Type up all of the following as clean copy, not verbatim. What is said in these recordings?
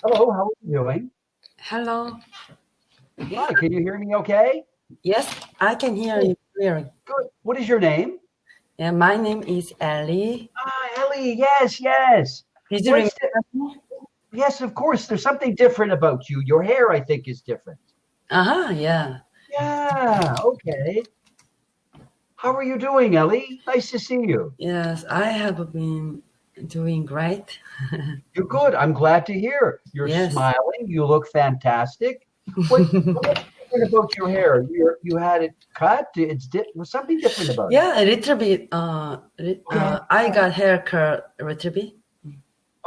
Hello, how are you doing? Hello. Yeah, can you hear me okay? Yes, I can hear Good, you clearly. good. What is your name? Yeah, my name is Ellie. Ellie. Yes, yes. Did you remember What's the, me? yes, of course. There's something different about you. Your hair, I think, is different. Uh-huh, yeah. Yeah, okay. How are you doing, Ellie? Nice to see you. Yes, I have been doing great. You're good. I'm glad to hear. You're Yes. smiling. You look fantastic. What's different about your hair? You had it cut. Was something different about it. Yeah, a little bit. Okay. I got haircut a little bit.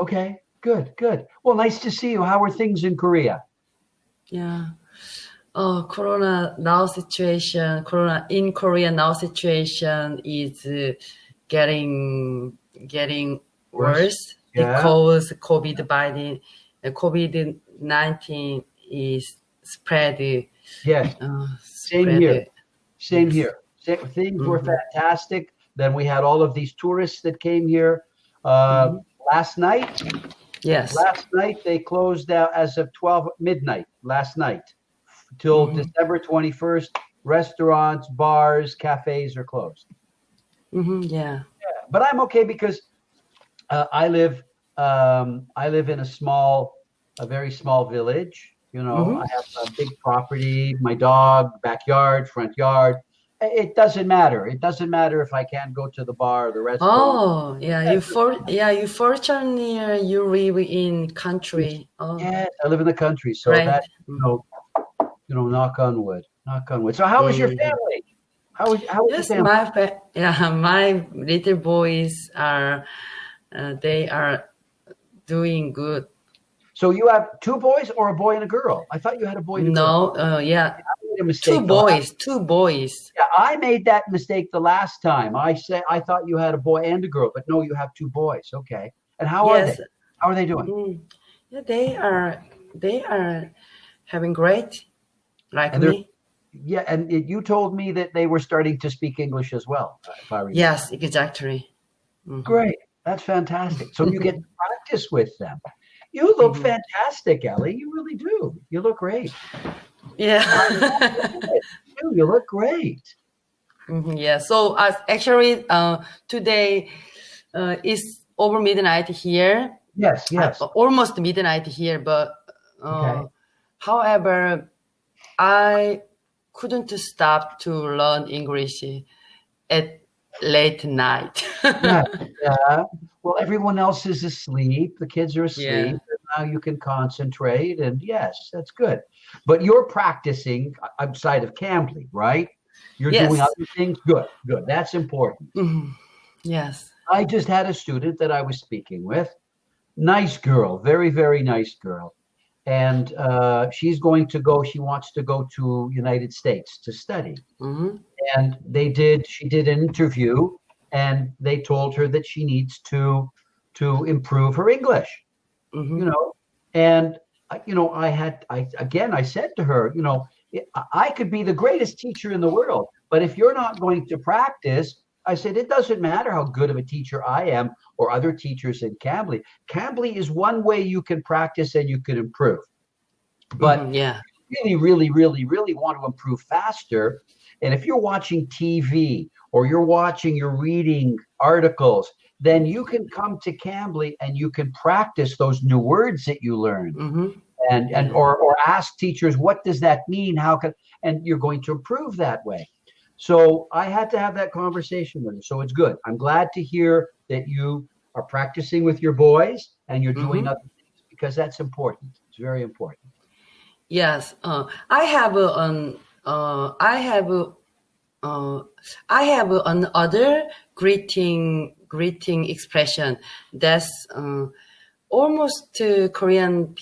Okay. Good, good. Well, nice to see you. How are things in Korea? Yeah. Corona in Korea now situation is getting Worse. worse Yeah. because COVID-19 is Yes. Same here. spread. Same Yes. here. Things were Mm-hmm. fantastic. Then we had all of these tourists that came here. Uh, Mm-hmm. last night, Yes. last night they closed out as of 12 midnight last night till Mm-hmm. December 21st. Restaurants, bars, cafes are closed. Mm-hmm. Yeah. But I'm okay because uh, I live I live in a very small village. You know, Mm-hmm. I have a big property, my dog, backyard, front yard. It doesn't matter. It doesn't matter if I can't go to the bar or the restaurant. Oh, yeah. You fortunately you live in country. Oh, Yes, I live in the country, so great. that knock on wood, knock on wood. So, how is your Mm-hmm. family? How is your Yes, family? my little boys are they are doing good. So, you have two boys or a boy and a girl? I thought you had a boy and a girl. No, yeah, I made a mistake the last. two boys. Yeah, I made that mistake the last time. I thought you had a boy and a girl, but no, you have two boys. Okay. And how are they? Yes, How are they doing? mm, yeah, they are having great like And they're me. yeah, and you told me that they were starting to speak English as well, if I remember. Yes, exactly. Hmm. Great. That's fantastic. So you get to practice with them. You look Hmm. fantastic, Ellie. You really do. You look great. Yeah. You look great. Mhm, yeah. So actually, today is over midnight here. Yes, yes. Almost midnight here, but Okay. however, I couldn't stop to learn English at late night. Yeah, yeah. Well, everyone else is asleep. The kids are Yeah. asleep. And now you can concentrate. And yes, that's good. But you're practicing outside of cambly, right? You're doing Yes. other things. Good, good. That's important. Mhm. Yes. I just had a student that I was speaking with. Nice girl, very, very nice girl. And she wants to go to United States to study. Hmm. And she did an interview and they told her that she needs to improve her English, you Hmm. know. And I said to her, I could be the greatest teacher in the world, but if you're not going to practice, I said, it doesn't matter how good of a teacher I am or other teachers in cambly. Cambly is one way you can practice and you can improve. But Hmm. Yeah. really, really, really, really want to improve faster. And if you're watching TV or you're reading articles, then you can come to Cambly and you can practice those new words that you learned Hmm. and Yeah. or ask teachers, what does that mean? And you're going to improve that way. So I had to have that conversation with her. So it's good. I'm glad to hear that you are practicing with your boys and you're doing Hmm. other things because that's important. It's very important. Yes. I have an I have uh, I have another greeting expression that's almost uh, Korean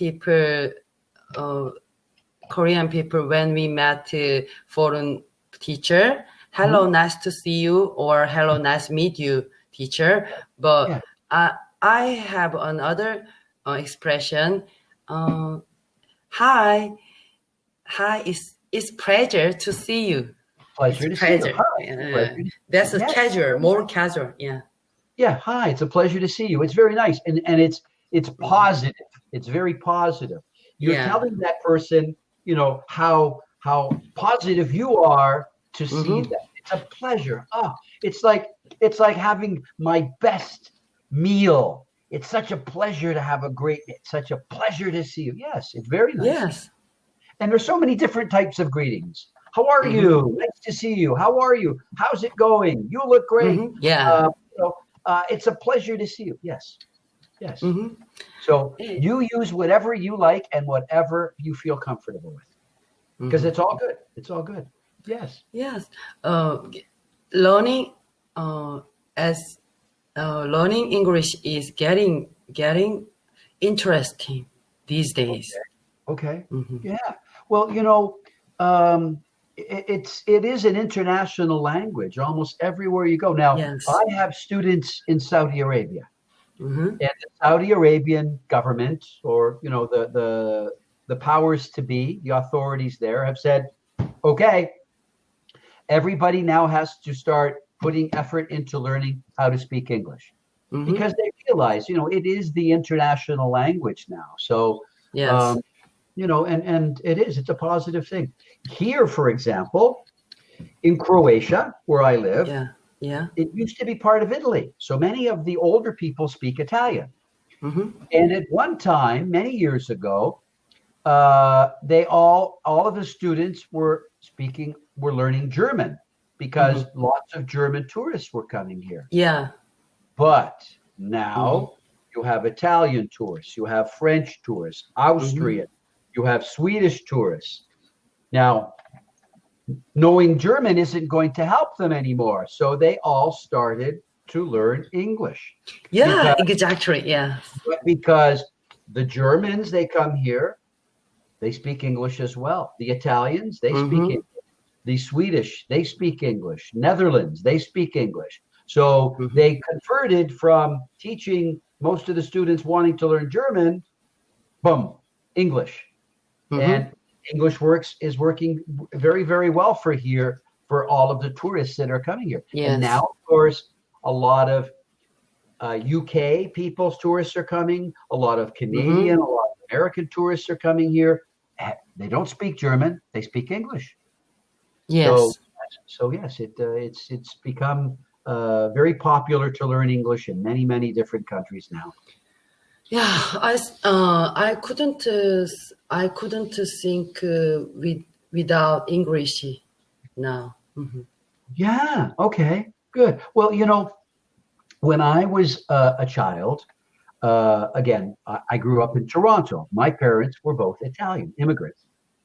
people when we met foreign teacher. Mhm. Hello, nice to see you, or hello, nice to meet you, teacher. But Yeah. I have another expression. Uh, hi, hi, it's pleasure to see you. It's Pleasure to see you. pleasure. Hi. Pleasure to see That's you. a Yeah. casual, more casual. Yeah. Yeah. Hi. It's a pleasure to see you. It's very nice. And It's positive. It's very positive. You're Yeah. telling that person, how positive you are to see Mm-hmm. them. It's a pleasure. Oh, it's like having my best meal. It's such a pleasure to have it's such a pleasure to see you. Yes, it's very nice. Yes. And there's so many different types of greetings. How are Mm-hmm. you? Nice to see you. How are you? How's it going? You look great. Mm-hmm. Yeah. It's a pleasure to see you. Yes, yes. Mm-hmm. So Eh, you use whatever you like and whatever you feel comfortable with, because Mm-hmm. it's all good. It's all good. Yes. Yes. Learning uh, as learning English is getting interesting these days. Okay. Mm-hmm. Yeah. Well, it is an international language almost everywhere you go. Now, Yes. I have students in Saudi Arabia, Mm-hmm. and the Saudi Arabian government, or the powers to be, the authorities there have said, okay, everybody now has to start putting effort into learning how to speak English, Mm-hmm. because they realize, it is the international language now. So, Yes. um, and it's a positive thing. Here, for example, in Croatia, where I live, Yeah. Yeah. it used to be part of Italy. So many of the older people speak Italian. Mm-hmm. And at one time, many years ago, they all of the students were learning German, because Mm-hmm. lots of German tourists were coming here. Yeah. But Mm-hmm. now you have Italian tourists, you have French tourists, Mm-hmm. Austrian, you have Swedish tourists. Now, knowing German isn't going to help them anymore, so they all started to learn English, Yeah. because Exactly. Yeah. because the Germans, they come here, they speak English as well. The Italians, they speak Mm-hmm. English. The Swedish, they speak English. Netherlands, they speak English. So Mm-hmm. they converted from teaching most of the students wanting to learn German, boom, English. Mm-hmm. And English is working very, very well for all of the tourists that are coming here. And now, Yes. of course, a lot of UK people's tourists are coming. A lot of Mm-hmm. Canadian, a lot of American tourists are coming here. They don't speak German; they speak English. So, Yes. so yes, it's become very popular to learn English in many, many different countries now. Yeah. I couldn't think without English now. Mm-hmm. Yeah. Okay. Good. Well, when I was a child, again, I grew up in Toronto. My parents were both Italian immigrants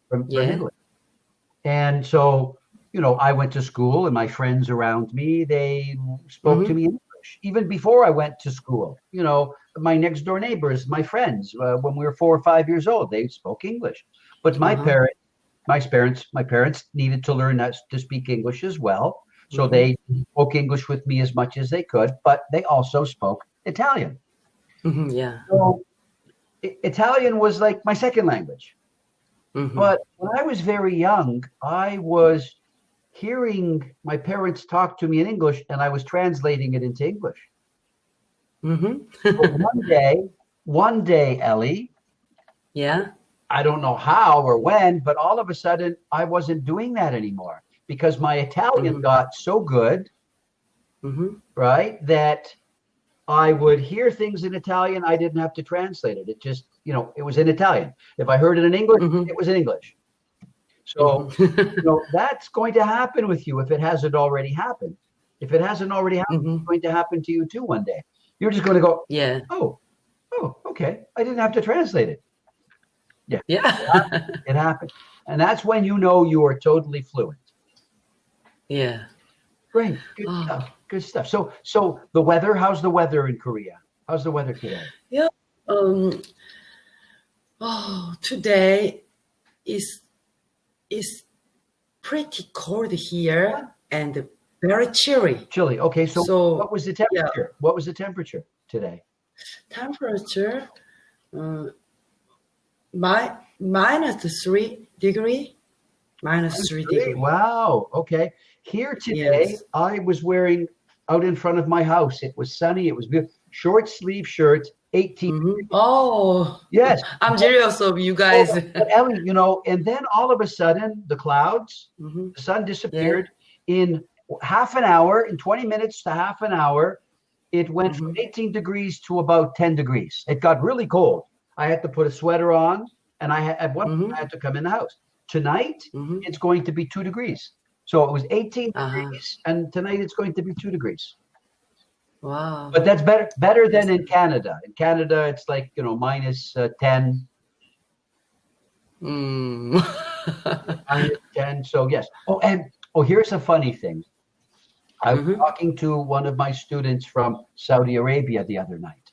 from Yeah. Italy. And so, I went to school, and my friends around me, they spoke to Mm-hmm. me in English. Even before I went to school, my next door neighbors, my friends, when we were 4 or 5 years old, they spoke English. But Uh-huh. my parents needed to learn to speak English as well. So Mm-hmm. they spoke English with me as much as they could, but they also spoke Italian. Mm-hmm. Yeah. So Italian was like my second language. Mm-hmm. But when I was very young, I was hearing my parents talk to me in English, and I was translating it into English. But Mm-hmm. one day, Ellie, Yeah. I don't know how or when, but all of a sudden I wasn't doing that anymore, because my Italian Mm-hmm. got so good, Mm-hmm. right, that I would hear things in Italian. I didn't have to translate it. It just, it was in Italian. If I heard it in English, Mm-hmm. it was in English. So, Mm-hmm. that's going to happen with you if it hasn't already happened. If it hasn't already happened, Mm-hmm. it's going to happen to you too one day. You're just going to go, Yeah. oh, okay. I didn't have to translate it. Yeah, Yeah. it happened. And that's when you know you are totally fluent. Yeah. Great. Good Oh. stuff. Good stuff. So the weather, how's the weather in Korea? How's the weather today? Yeah. Um. Oh, today is pretty cold here and very chilly. Chilly. Okay, so So what was the yeah, temperature? What was the temperature today? temperature uh, -3 degree, -3 degree. Wow. Okay. Here today, Yes. I was wearing out in front of my house. It was sunny. It was beautiful. Short sleeve shirt, 18. Oh, Yes. I'm jealous of you guys. But Ellie, and then all of a sudden, the clouds, the sun disappeared in half an hour, in 20 minutes to half an hour. It went from 18 degrees to about 10 degrees. It got really cold. I had to put a sweater on, and at one point I had to come in the house. Tonight, it's going to be 2 degrees. So it was 18 degrees, and tonight it's going to be 2 degrees. Wow. But that's better than in Canada. In Canada, it's like, minus 10. Minus 10. So yes. Here's a funny thing. I was talking to one of my students from Saudi Arabia the other night.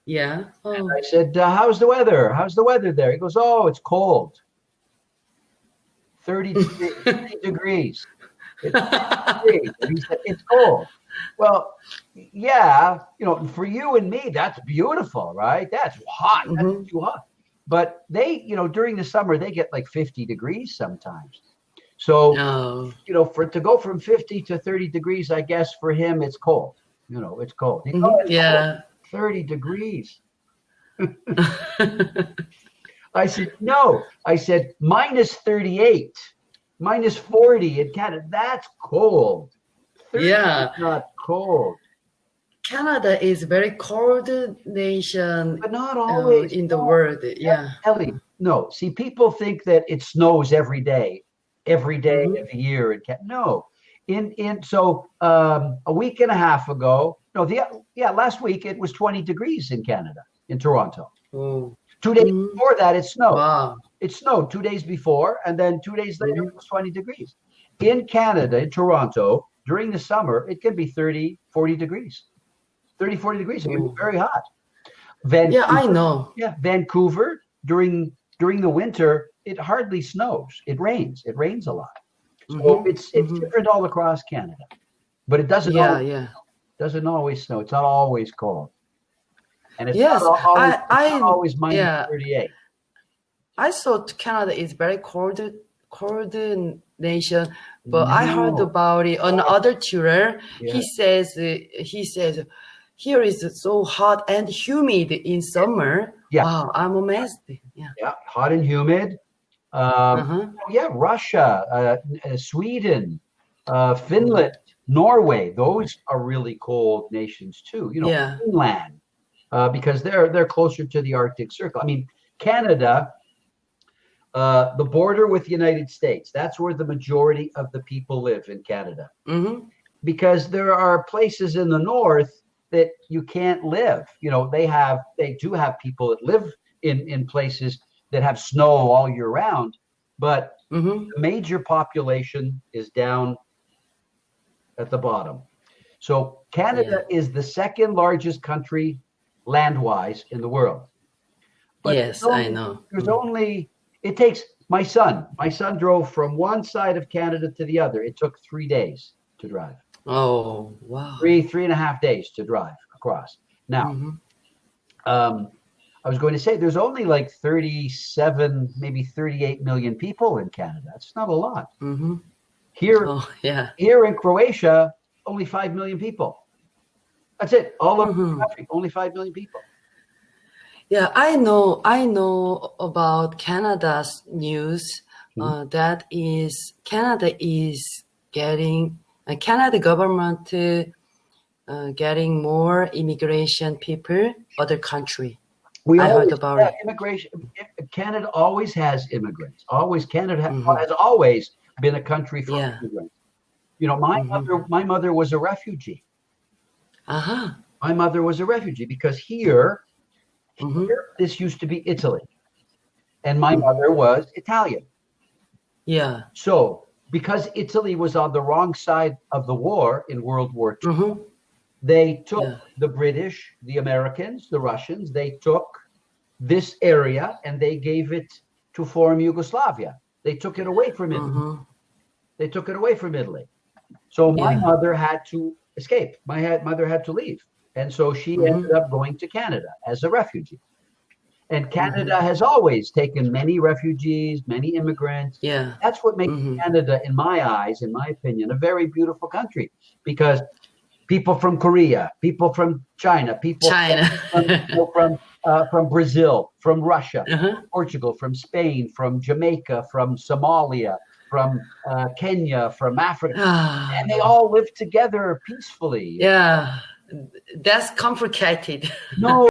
Yeah. Oh. And I said, how's the weather? How's the weather there? He goes, oh, it's cold. 30 degrees. It's 30 degrees. And he said, it's cold. Well, yeah, for you and me, that's beautiful, right? That's hot. That's too hot. But they, during the summer, they get like 50 degrees sometimes. So, to go from 50 to 30 degrees, I guess for him, it's cold. It's cold. It's cold. 30 degrees. I said, no. I said, minus 38, minus 40 in Canada. That's cold. Yeah. Not cold. Canada is a very cold nation, but not always in the world. Yeah. Ellie, no. See, people think that it snows every day of the year. No. So a week and a half ago, last week it was 20 degrees in Canada, in Toronto. Oh. 2 days before that, it snowed. Wow. It snowed 2 days before, and then 2 days later, it was 20 degrees. In Canada, in Toronto, during the summer, it can be 30, 40 degrees. 30, 40 degrees. It can be very hot. Vancouver, yeah, I know. Yeah, Vancouver, during the winter, it hardly snows. It rains. It rains a lot. So it's different all across Canada. But it doesn't doesn't always snow. It's not always cold. And it's not always minus 38. I thought Canada is very cold nation, but I heard about it on other tutor. Yeah. He says here is so hot and humid in summer. Yeah. Wow, I'm amazed. Yeah, hot and humid. Russia, Sweden, Finland, Norway. Those are really cold nations too. Finland. Because they're closer to the Arctic Circle. I mean, Canada, the border with the United States, that's where the majority of the people live in Canada. Because there are places in the north that you can't live. They do have people that live in places that have snow all year round, but the major population is down at the bottom. So Canada is the second largest country land-wise in the world. But I know. It takes my son drove from one side of Canada to the other. It took 3 days to drive. Oh, wow. 3.5 days to drive across. Now, I was going to say there's only like 37, maybe 38 million people in Canada. It's not a lot. Here in Croatia, only 5 million people. That's it. All over the country, only 5 million people. Yeah, I know about Canada's news. That is, Canada is Canada government getting more immigration people other country. I heard about it. Immigration. Canada always has immigrants. Canada has always been a country for immigrants. My mother was a refugee. My mother was a refugee because here this used to be Italy, and my mother was Italian. Yeah. So because Italy was on the wrong side of the war in World War II, they took the British, the Americans, the Russians. They took this area and they gave it to form Yugoslavia. They took it away from Italy. They took it away from Italy. So my mother had to escape. My mother had to leave. And so she ended up going to Canada as a refugee. And Canada has always taken many refugees, many immigrants. Yeah. That's what makes Canada, in my eyes, in my opinion, a very beautiful country. Because people from Korea, people from China, people from Brazil, from Russia, from Portugal, from Spain, from Jamaica, from Somalia, from Kenya, from Africa, and they all live together peacefully. Yeah, that's complicated. No.